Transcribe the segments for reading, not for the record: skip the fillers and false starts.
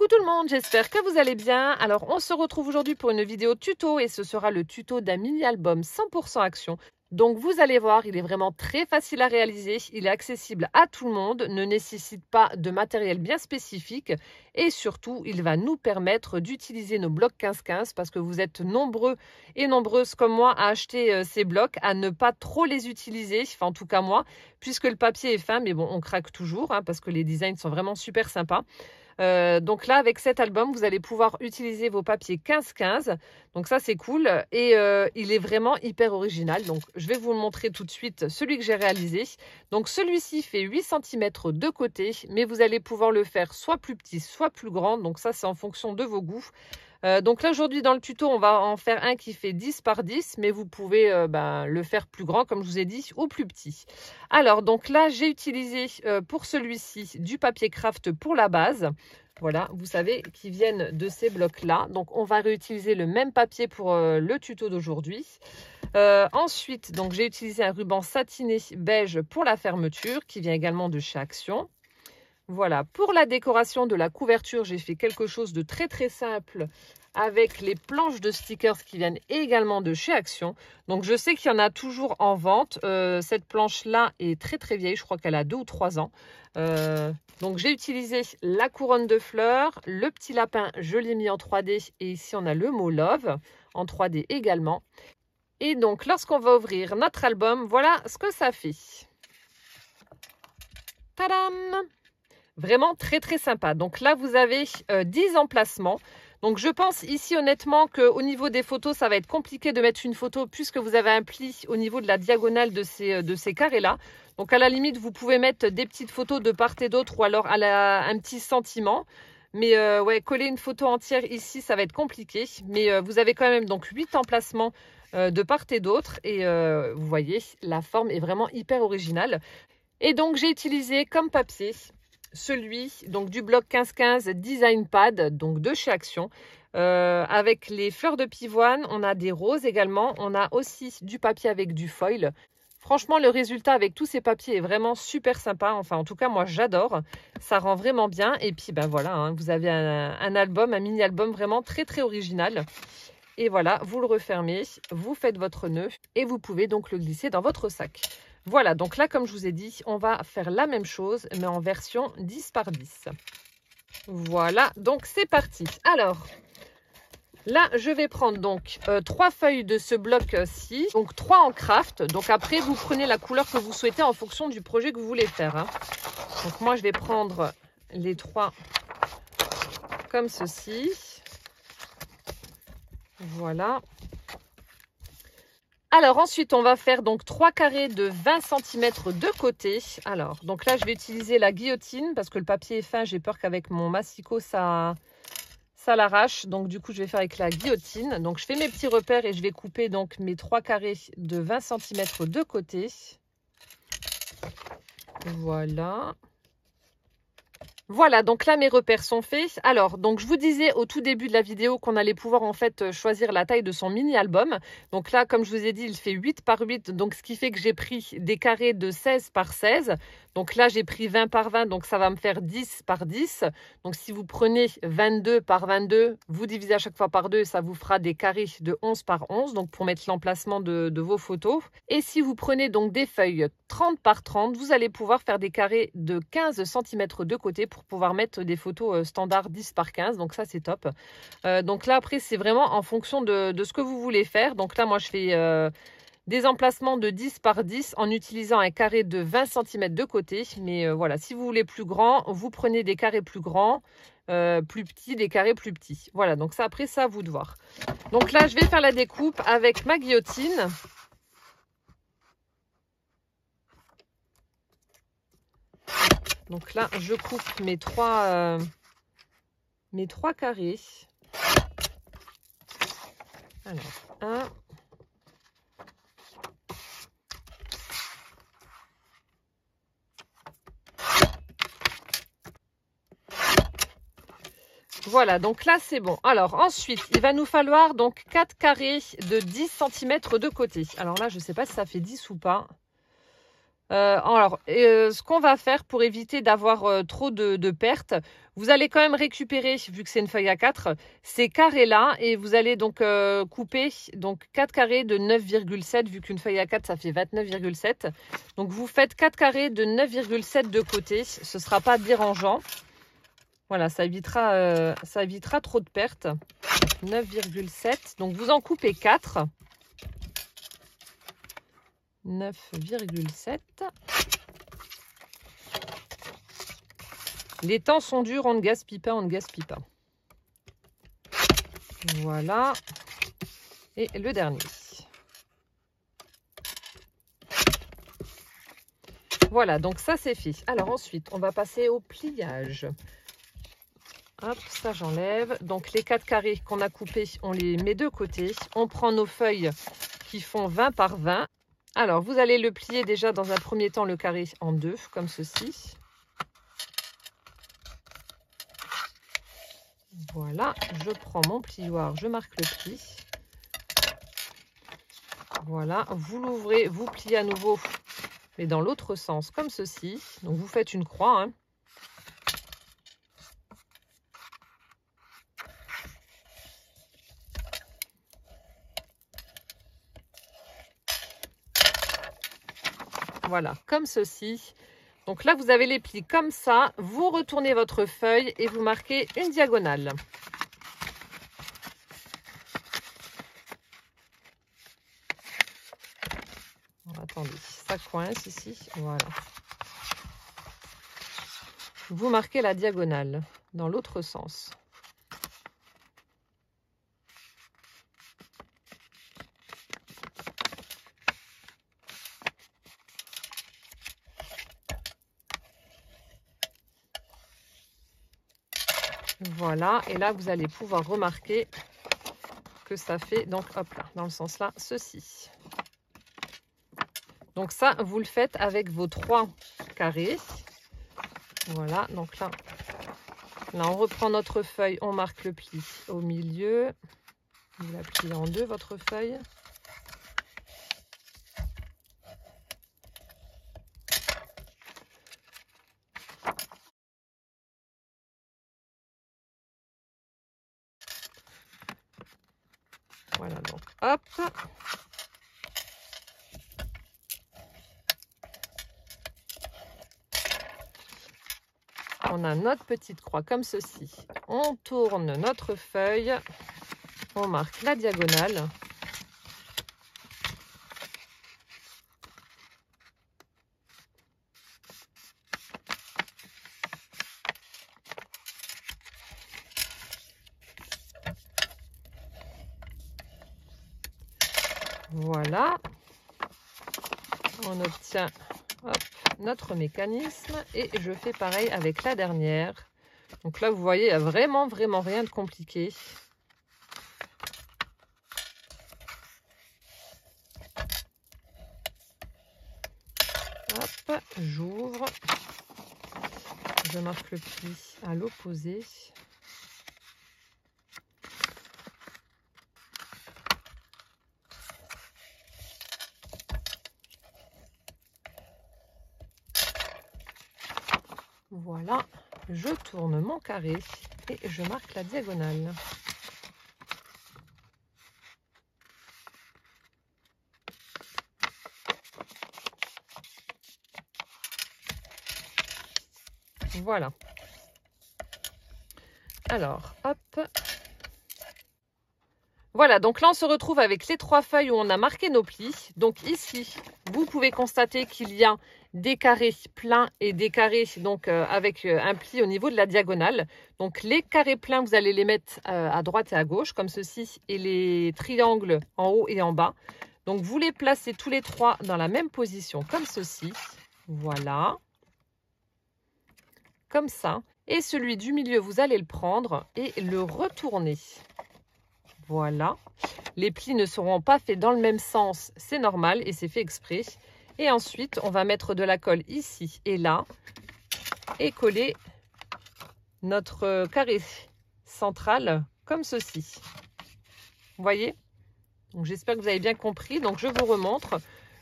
Coucou tout le monde, j'espère que vous allez bien. Alors on se retrouve aujourd'hui pour une vidéo tuto et ce sera le tuto d'un mini-album 100% action. Donc vous allez voir, il est vraiment très facile à réaliser, il est accessible à tout le monde, ne nécessite pas de matériel bien spécifique et surtout il va nous permettre d'utiliser nos blocs 15-15 parce que vous êtes nombreux et nombreuses comme moi à acheter ces blocs, à ne pas trop les utiliser, enfin en tout cas moi, puisque le papier est fin, mais bon on craque toujours parce que les designs sont vraiment super sympas. Donc là, avec cet album, vous allez pouvoir utiliser vos papiers 15-15. Donc ça, c'est cool. Et il est vraiment hyper original. Donc, je vais vous le montrer tout de suite, celui que j'ai réalisé. Donc, celui-ci fait 8 cm de côté, mais vous allez pouvoir le faire soit plus petit, soit plus grand. Donc ça, c'est en fonction de vos goûts. Donc là, aujourd'hui, dans le tuto, on va en faire un qui fait 10 par 10, mais vous pouvez le faire plus grand, comme je vous ai dit, ou plus petit. Alors, donc là, j'ai utilisé pour celui-ci du papier craft pour la base. Voilà, vous savez, qui viennent de ces blocs-là. Donc, on va réutiliser le même papier pour le tuto d'aujourd'hui. Ensuite, donc j'ai utilisé un ruban satiné beige pour la fermeture, qui vient également de chez Action. Voilà, pour la décoration de la couverture, j'ai fait quelque chose de très très simple avec les planches de stickers qui viennent également de chez Action. Donc je sais qu'il y en a toujours en vente. Cette planche-là est très très vieille, je crois qu'elle a 2 ou 3 ans. Donc j'ai utilisé la couronne de fleurs, le petit lapin, je l'ai mis en 3D et ici on a le mot Love en 3D également. Et donc lorsqu'on va ouvrir notre album, voilà ce que ça fait. Tadam! Vraiment très très sympa. Donc là vous avez 10 emplacements. Donc je pense ici honnêtement qu'au niveau des photos ça va être compliqué de mettre une photo puisque vous avez un pli au niveau de la diagonale de ces carrés là. Donc à la limite vous pouvez mettre des petites photos de part et d'autre ou alors un petit sentiment. Mais ouais, coller une photo entière ici ça va être compliqué. Mais vous avez quand même donc 8 emplacements de part et d'autre. Et vous voyez la forme est vraiment hyper originale. Et donc j'ai utilisé comme papier celui donc du bloc 15-15 Design Pad, donc de chez Action, avec les fleurs de pivoine. On a des roses également, on a aussi du papier avec du foil. Franchement, le résultat avec tous ces papiers est vraiment super sympa. Enfin, en tout cas, moi, j'adore. Ça rend vraiment bien. Et puis, ben voilà, vous avez un album, un mini-album vraiment très, très original. Et voilà, vous le refermez, vous faites votre nœud et vous pouvez donc le glisser dans votre sac. Voilà, donc là, comme je vous ai dit, on va faire la même chose, mais en version 10 par 10. Voilà, donc c'est parti. Alors, là, je vais prendre donc 3 feuilles de ce bloc-ci, donc 3 en craft. Donc après, vous prenez la couleur que vous souhaitez en fonction du projet que vous voulez faire. Donc moi, je vais prendre les 3 comme ceci. Voilà. Alors ensuite, on va faire donc 3 carrés de 20 cm de côté. Alors, donc là, je vais utiliser la guillotine parce que le papier est fin. J'ai peur qu'avec mon massicot, ça l'arrache. Donc du coup, je vais faire avec la guillotine. Donc je fais mes petits repères et je vais couper donc mes 3 carrés de 20 cm de côté. Voilà. Voilà, donc là mes repères sont faits. Alors, donc je vous disais au tout début de la vidéo qu'on allait pouvoir en fait choisir la taille de son mini-album. Donc là, comme je vous ai dit, il fait 8 par 8, donc ce qui fait que j'ai pris des carrés de 16 par 16. Donc là, j'ai pris 20 par 20, donc ça va me faire 10 par 10. Donc si vous prenez 22 par 22, vous divisez à chaque fois par 2, ça vous fera des carrés de 11 par 11, donc pour mettre l'emplacement de vos photos. Et si vous prenez donc des feuilles 30 par 30, vous allez pouvoir faire des carrés de 15 cm de côté pour pouvoir mettre des photos standard 10 par 15, donc ça c'est top. Donc là après c'est vraiment en fonction de ce que vous voulez faire. Donc là moi je fais des emplacements de 10 par 10 en utilisant un carré de 20 cm de côté. Mais voilà, si vous voulez plus grand, vous prenez des carrés plus grands, plus petits, des carrés plus petits. Voilà, donc ça après c'est à vous de voir. Donc là je vais faire la découpe avec ma guillotine. Donc là, je coupe mes 3 carrés. Alors, 1. Voilà, donc là, c'est bon. Alors, ensuite, il va nous falloir donc 4 carrés de 10 cm de côté. Alors là, je ne sais pas si ça fait 10 ou pas. Ce qu'on va faire pour éviter d'avoir trop de pertes, Vous allez quand même récupérer, vu que c'est une feuille A4, ces carrés-là et vous allez donc couper donc 4 carrés de 9,7 vu qu'une feuille A4 ça fait 29,7. Donc vous faites 4 carrés de 9,7 de côté, ce ne sera pas dérangeant. Voilà, ça évitera trop de pertes. 9,7, donc vous en coupez 4. 9,7. Les temps sont durs, on ne gaspille pas, on ne gaspille pas. Voilà. Et le dernier. Voilà, donc ça c'est fait. Alors ensuite, on va passer au pliage. Hop, ça j'enlève. Donc les 4 carrés qu'on a coupés, on les met de côté. On prend nos feuilles qui font 20 par 20. Alors, vous allez le plier déjà dans un premier temps le carré en deux, comme ceci. Voilà, je prends mon plioir, je marque le pli. Voilà, vous l'ouvrez, vous pliez à nouveau, mais dans l'autre sens, comme ceci. Donc, vous faites une croix. Hein. Voilà, comme ceci. Donc là, vous avez les plis comme ça. Vous retournez votre feuille et vous marquez une diagonale. Attendez, ça coince ici. Voilà. Vous marquez la diagonale dans l'autre sens. Voilà, et là vous allez pouvoir remarquer que ça fait donc hop là, dans le sens là, ceci. Donc ça, vous le faites avec vos 3 carrés. Voilà, donc là on reprend notre feuille, on marque le pli au milieu. Vous la pliez en deux, votre feuille. Voilà, donc hop. On a notre petite croix comme ceci. On tourne notre feuille. On marque la diagonale. Voilà. On obtient hop, notre mécanisme et je fais pareil avec la dernière. Donc là, vous voyez, il n'y a vraiment rien de compliqué. Hop, j'ouvre. Je marque le pli à l'opposé. Voilà, je tourne mon carré et je marque la diagonale. Voilà. Alors, hop. Voilà, donc là, on se retrouve avec les 3 feuilles où on a marqué nos plis. Donc ici, vous pouvez constater qu'il y a des carrés pleins et des carrés donc avec un pli au niveau de la diagonale. Donc les carrés pleins, vous allez les mettre à droite et à gauche, comme ceci, et les triangles en haut et en bas. Donc vous les placez tous les 3 dans la même position, comme ceci. Voilà. Comme ça. Et celui du milieu, vous allez le prendre et le retourner. Voilà. Les plis ne seront pas faits dans le même sens, c'est normal et c'est fait exprès. Et ensuite, on va mettre de la colle ici et là et coller notre carré central comme ceci. Vous voyez? Donc j'espère que vous avez bien compris. Donc je vous remontre.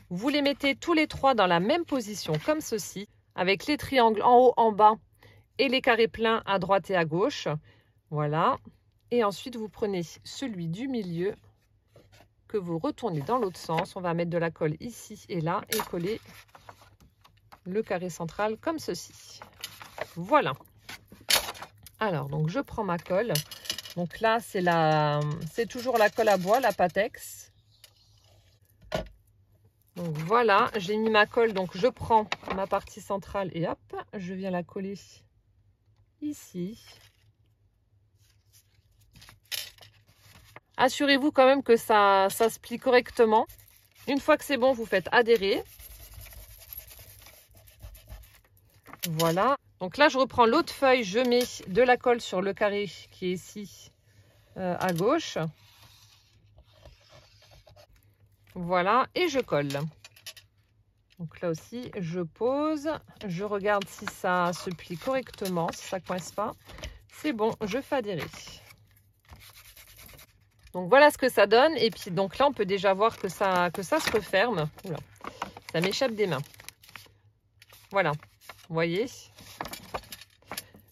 Vous les mettez tous les 3 dans la même position comme ceci, avec les triangles en haut, en bas et les carrés pleins à droite et à gauche. Voilà. Et ensuite, vous prenez celui du milieu que vous retournez dans l'autre sens. On va mettre de la colle ici et là et coller le carré central comme ceci. Voilà. Alors, donc je prends ma colle. Donc là, c'est toujours la colle à bois, la Pattex. Donc voilà, j'ai mis ma colle. Donc je prends ma partie centrale et hop, je viens la coller ici. Assurez-vous quand même que ça se plie correctement. Une fois que c'est bon, vous faites adhérer. Voilà. Donc là, je reprends l'autre feuille, je mets de la colle sur le carré qui est ici à gauche. Voilà, et je colle. Donc là aussi, je pose, je regarde si ça se plie correctement, si ça ne coince pas. C'est bon, je fais adhérer. Donc voilà ce que ça donne. Et puis donc là, on peut déjà voir que ça se referme. Oula, ça m'échappe des mains. Voilà, vous voyez.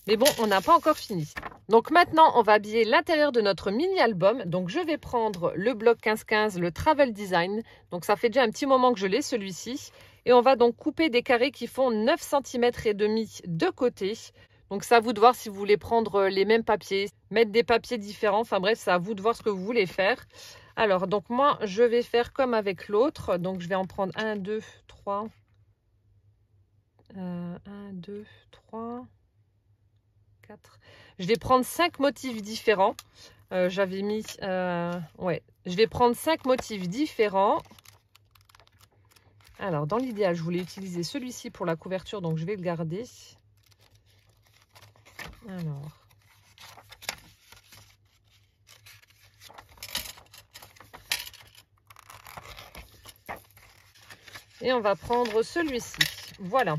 Mais bon, on n'a pas encore fini. Donc maintenant, on va habiller l'intérieur de notre mini-album. Donc je vais prendre le bloc 15-15, le Travel Design. Donc ça fait déjà un petit moment que je l'ai, celui-ci. Et on va donc couper des carrés qui font 9 cm et demi de côté. Donc c'est à vous de voir si vous voulez prendre les mêmes papiers, mettre des papiers différents. Enfin bref, c'est à vous de voir ce que vous voulez faire. Alors donc moi, je vais faire comme avec l'autre. Donc je vais en prendre 1, 2, 3. 1, 2, 3... 4. Je vais prendre 5 motifs différents. J'avais mis... ouais, je vais prendre 5 motifs différents. Alors, dans l'idéal, je voulais utiliser celui-ci pour la couverture, donc je vais le garder. Alors... Et on va prendre celui-ci. Voilà.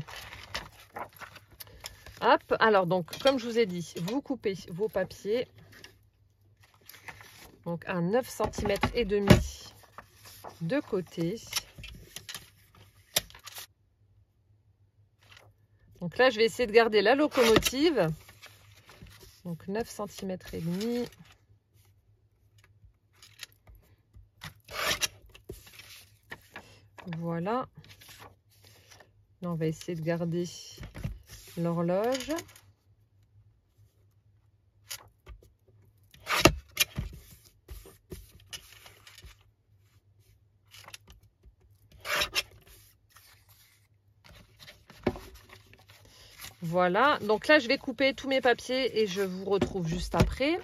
Hop, alors donc, comme je vous ai dit, vous coupez vos papiers. Donc, à 9 cm et demi de côté. Donc là, je vais essayer de garder la locomotive. Donc, 9 cm et demi. Voilà. Là, on va essayer de garder l'horloge. Voilà, donc là je vais couper tous mes papiers et je vous retrouve juste après.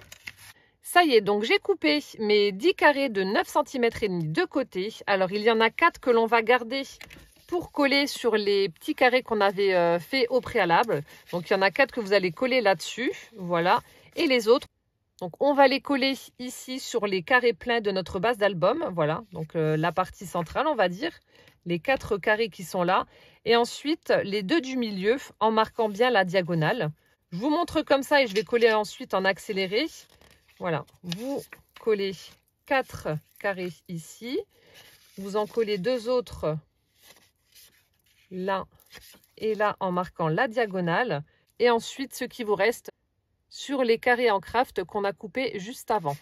Ça y est, donc j'ai coupé mes 10 carrés de 9 cm et demi de côté. Alors il y en a 4 que l'on va garder pour coller sur les petits carrés qu'on avait fait au préalable. Donc il y en a 4 que vous allez coller là-dessus, voilà. Et les autres, donc on va les coller ici sur les carrés pleins de notre base d'album, voilà. Donc la partie centrale, on va dire, les 4 carrés qui sont là. Et ensuite les 2 du milieu en marquant bien la diagonale. Je vous montre comme ça et je vais coller ensuite en accéléré. Voilà, vous collez 4 carrés ici. Vous en collez 2 autres là et là en marquant la diagonale. Et ensuite, ce qui vous reste sur les carrés en craft qu'on a coupés juste avant.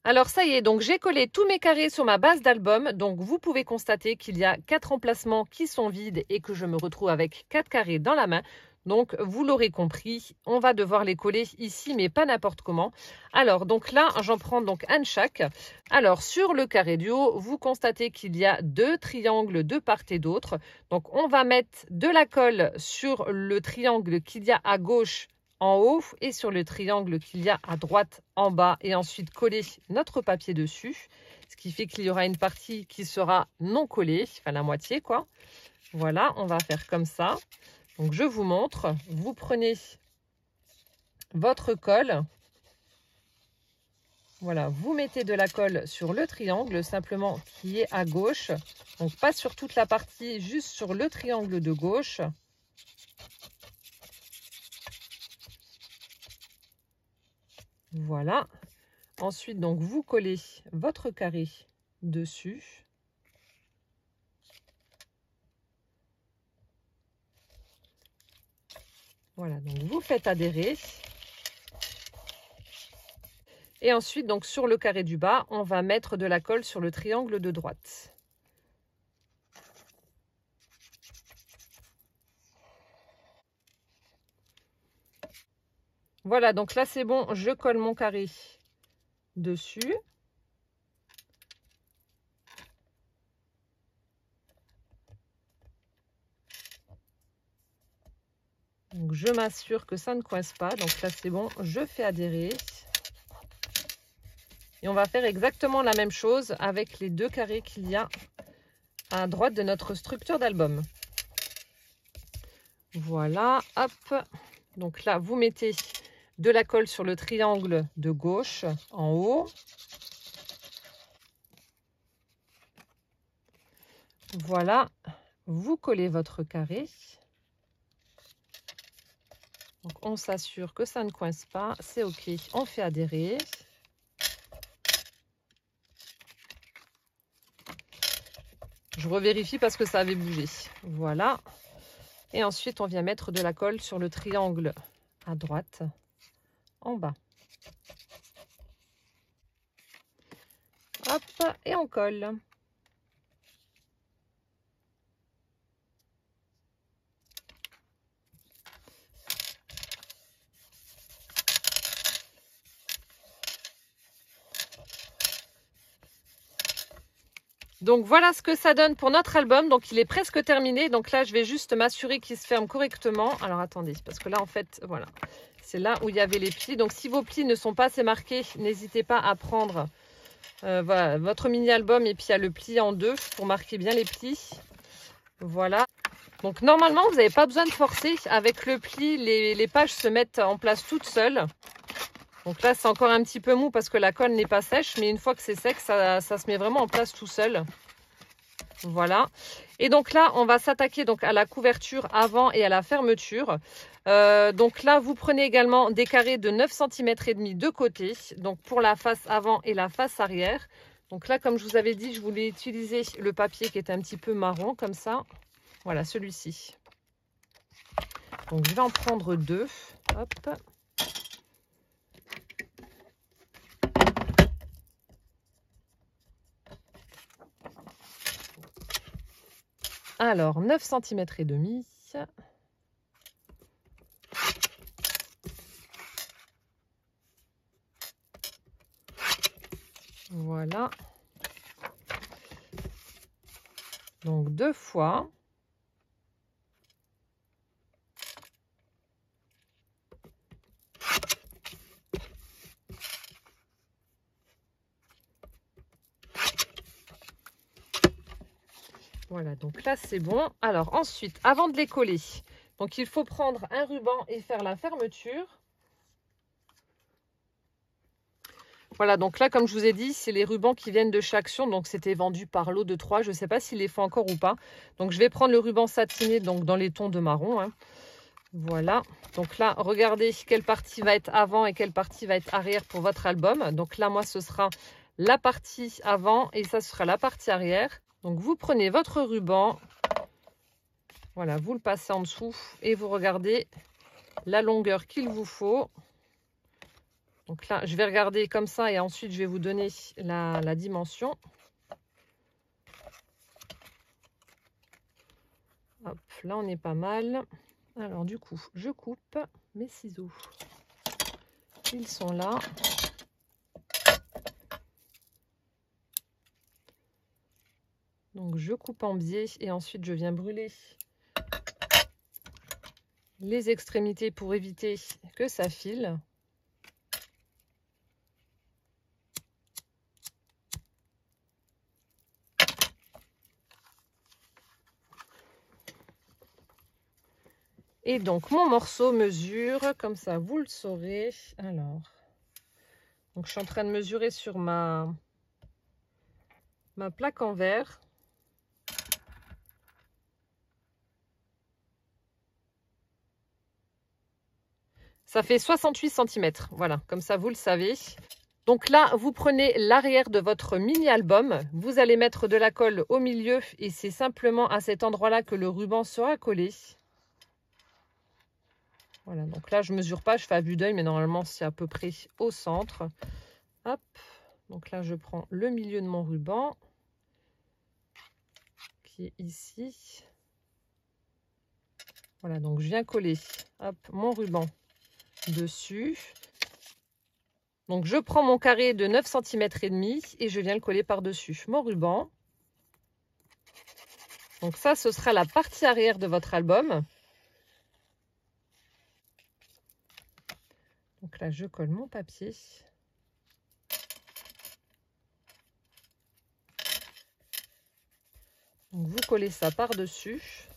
Alors ça y est, donc j'ai collé tous mes carrés sur ma base d'album. Donc vous pouvez constater qu'il y a 4 emplacements qui sont vides et que je me retrouve avec 4 carrés dans la main. Donc vous l'aurez compris, on va devoir les coller ici, mais pas n'importe comment. Alors donc là, j'en prends donc un de chaque. Alors sur le carré du haut, vous constatez qu'il y a 2 triangles de part et d'autre. Donc on va mettre de la colle sur le triangle qu'il y a à gauche en haut et sur le triangle qu'il y a à droite en bas et ensuite coller notre papier dessus, ce qui fait qu'il y aura une partie qui sera non collée, enfin la moitié quoi. Voilà, on va faire comme ça. Donc je vous montre, vous prenez votre colle. Voilà, vous mettez de la colle sur le triangle, simplement qui est à gauche. Donc pas sur toute la partie, juste sur le triangle de gauche. Voilà. Ensuite, donc, vous collez votre carré dessus. Voilà, donc vous faites adhérer. Et ensuite, donc, sur le carré du bas, on va mettre de la colle sur le triangle de droite. Voilà, donc là, c'est bon, je colle mon carré dessus. Donc, je m'assure que ça ne coince pas. Donc là, c'est bon, je fais adhérer. Et on va faire exactement la même chose avec les deux carrés qu'il y a à droite de notre structure d'album. Voilà, hop. Donc là, vous mettez de la colle sur le triangle de gauche en haut. Voilà, vous collez votre carré. Donc on s'assure que ça ne coince pas, c'est OK, on fait adhérer. Je revérifie parce que ça avait bougé. Voilà. Et ensuite, on vient mettre de la colle sur le triangle à droite, en bas. Hop, et on colle. Donc voilà ce que ça donne pour notre album. Donc il est presque terminé. Donc là, je vais juste m'assurer qu'il se ferme correctement. Alors attendez, parce que là, en fait, voilà. C'est là où il y avait les plis. Donc si vos plis ne sont pas assez marqués, n'hésitez pas à prendre voilà, votre mini-album et puis à le plier en deux pour marquer bien les plis. Voilà. Donc normalement, vous n'avez pas besoin de forcer. Avec le pli, les pages se mettent en place toutes seules. Donc là, c'est encore un petit peu mou parce que la colle n'est pas sèche. Mais une fois que c'est sec, ça se met vraiment en place tout seul. Voilà. Et donc là, on va s'attaquer donc à la couverture avant et à la fermeture. Donc là, vous prenez également des carrés de 9 cm et demi de côté. Donc pour la face avant et la face arrière. Donc là, comme je vous avais dit, je voulais utiliser le papier qui est un petit peu marron comme ça. Voilà, celui-ci. Donc je vais en prendre deux. Hop. Alors, 9 cm et demi. Voilà. Donc, deux fois. Voilà, donc là, c'est bon. Alors, ensuite, avant de les coller, donc il faut prendre un ruban et faire la fermeture. Voilà, donc là, comme je vous ai dit, c'est les rubans qui viennent de chez Action. Donc, c'était vendu par lot de 3. Je ne sais pas s'il les fait encore ou pas. Donc, je vais prendre le ruban satiné donc dans les tons de marron. Hein. Voilà. Donc là, regardez quelle partie va être avant et quelle partie va être arrière pour votre album. Donc là, moi, ce sera la partie avant et ça sera la partie arrière. Donc, vous prenez votre ruban. Voilà, vous le passez en dessous et vous regardez la longueur qu'il vous faut. Donc là, je vais regarder comme ça et ensuite, je vais vous donner la dimension. Hop, là, on est pas mal. Alors, du coup, je coupe mes ciseaux. Ils sont là. Donc, je coupe en biais et ensuite, je viens brûler les extrémités pour éviter que ça file. Et donc, mon morceau mesure, comme ça, vous le saurez. Alors, donc je suis en train de mesurer sur ma plaque en verre. Ça fait 68 cm. Voilà, comme ça, vous le savez. Donc là, vous prenez l'arrière de votre mini-album. Vous allez mettre de la colle au milieu et c'est simplement à cet endroit-là que le ruban sera collé. Voilà, donc là, je ne mesure pas, je fais à vue d'œil, mais normalement, c'est à peu près au centre. Hop, donc là, je prends le milieu de mon ruban, qui est ici. Voilà, donc je viens coller, hop, mon ruban dessus. Donc, je prends mon carré de 9 cm et demi et je viens le coller par-dessus mon ruban. Donc ça, ce sera la partie arrière de votre album. Donc là, je colle mon papier. Donc vous collez ça par-dessus.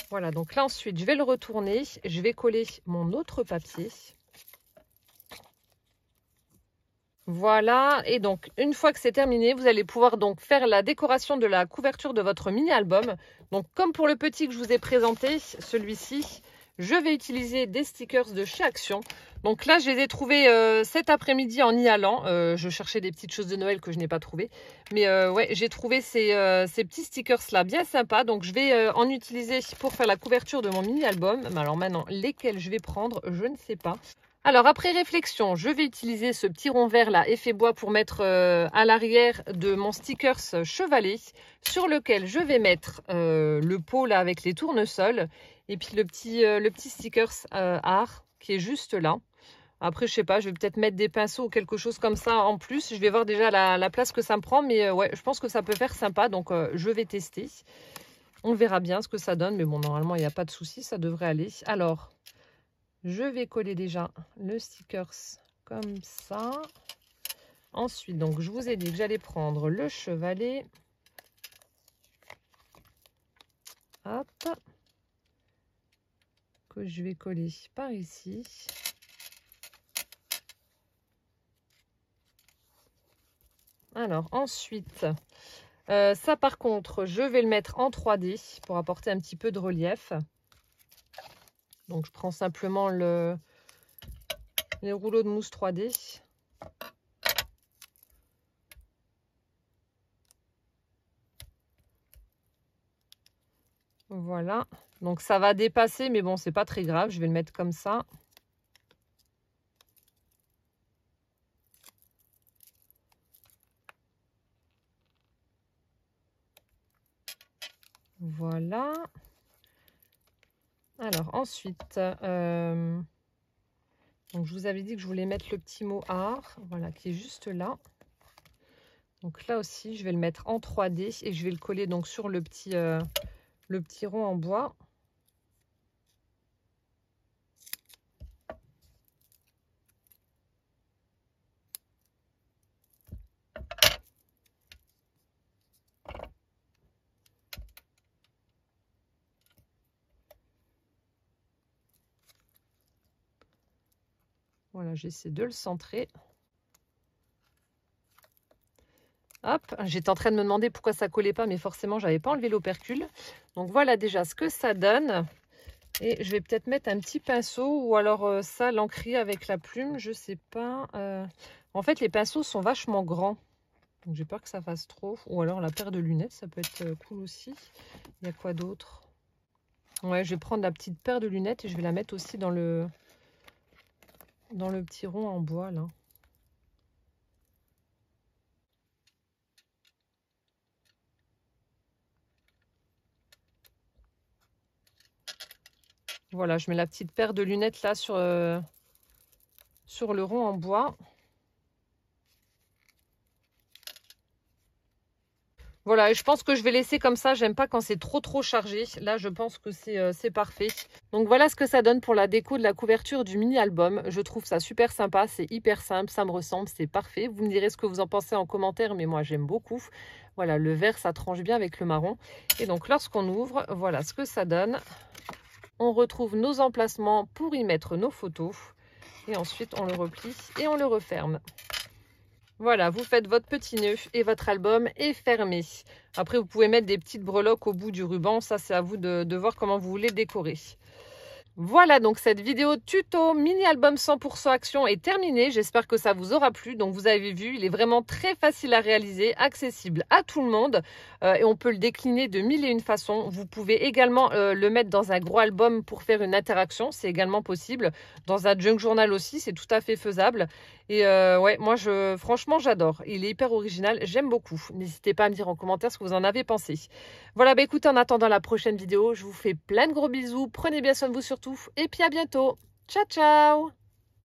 Voilà, donc là ensuite, je vais le retourner. Je vais coller mon autre papier. Voilà, et donc une fois que c'est terminé, vous allez pouvoir donc faire la décoration de la couverture de votre mini-album. Donc comme pour le petit que je vous ai présenté, celui-ci, je vais utiliser des stickers de chez Action. Donc là, je les ai trouvés cet après-midi en y allant. Je cherchais des petites choses de Noël que je n'ai pas trouvées. Mais ouais, j'ai trouvé ces petits stickers-là bien sympas. Donc je vais en utiliser pour faire la couverture de mon mini-album. Mais alors maintenant, lesquels je vais prendre, je ne sais pas. Alors, après réflexion, je vais utiliser ce petit rond vert là, effet bois, pour mettre à l'arrière de mon stickers chevalet, sur lequel je vais mettre le pot là avec les tournesols, et puis le petit stickers art qui est juste là. Après, je sais pas, je vais peut-être mettre des pinceaux ou quelque chose comme ça en plus. Je vais voir déjà la place que ça me prend, mais ouais, je pense que ça peut faire sympa, donc je vais tester. On verra bien ce que ça donne, mais bon, normalement, il n'y a pas de souci, ça devrait aller. Alors, je vais coller déjà le stickers comme ça. Ensuite, donc, je vous ai dit que j'allais prendre le chevalet. Hop. Que je vais coller par ici. Alors, ensuite, ça par contre, je vais le mettre en 3D pour apporter un petit peu de relief. Donc, je prends simplement les rouleaux de mousse 3D. Voilà. Donc, ça va dépasser, mais bon, c'est pas très grave. Je vais le mettre comme ça. Voilà. Alors, ensuite, donc je vous avais dit que je voulais mettre le petit mot art, voilà, qui est juste là. Donc là aussi, je vais le mettre en 3D et je vais le coller donc sur le petit rond en bois. Voilà, j'essaie de le centrer. Hop, j'étais en train de me demander pourquoi ça collait pas, mais forcément, j'avais pas enlevé l'opercule. Donc voilà déjà ce que ça donne. Et je vais peut-être mettre un petit pinceau ou alors ça, l'encrer avec la plume, je sais pas. En fait, les pinceaux sont vachement grands. Donc j'ai peur que ça fasse trop. Ou alors la paire de lunettes, ça peut être cool aussi. Il y a quoi d'autre? Ouais, je vais prendre la petite paire de lunettes et je vais la mettre aussi dans le petit rond en bois là. Voilà, je mets la petite paire de lunettes là sur le rond en bois. Voilà, et je pense que je vais laisser comme ça. J'aime pas quand c'est trop chargé. Là, je pense que c'est parfait. Donc voilà ce que ça donne pour la déco de la couverture du mini-album. Je trouve ça super sympa. C'est hyper simple, ça me ressemble, c'est parfait. Vous me direz ce que vous en pensez en commentaire, mais moi, j'aime beaucoup. Voilà, le vert, ça tranche bien avec le marron. Et donc, lorsqu'on ouvre, voilà ce que ça donne. On retrouve nos emplacements pour y mettre nos photos. Et ensuite, on le replie et on le referme. Voilà, vous faites votre petit nœud et votre album est fermé. Après, vous pouvez mettre des petites breloques au bout du ruban. Ça, c'est à vous de voir comment vous voulez décorer. Voilà, donc cette vidéo tuto mini-album 100% action est terminée. J'espère que ça vous aura plu. Donc, vous avez vu, il est vraiment très facile à réaliser, accessible à tout le monde. Et on peut le décliner de 1001 façons. Vous pouvez également le mettre dans un gros album pour faire une interaction. C'est également possible. Dans un junk journal aussi, c'est tout à fait faisable. Et ouais, moi, franchement, j'adore. Il est hyper original. J'aime beaucoup. N'hésitez pas à me dire en commentaire ce que vous en avez pensé. Voilà, bah écoutez, en attendant la prochaine vidéo, je vous fais plein de gros bisous. Prenez bien soin de vous surtout. Et puis à bientôt. Ciao, ciao!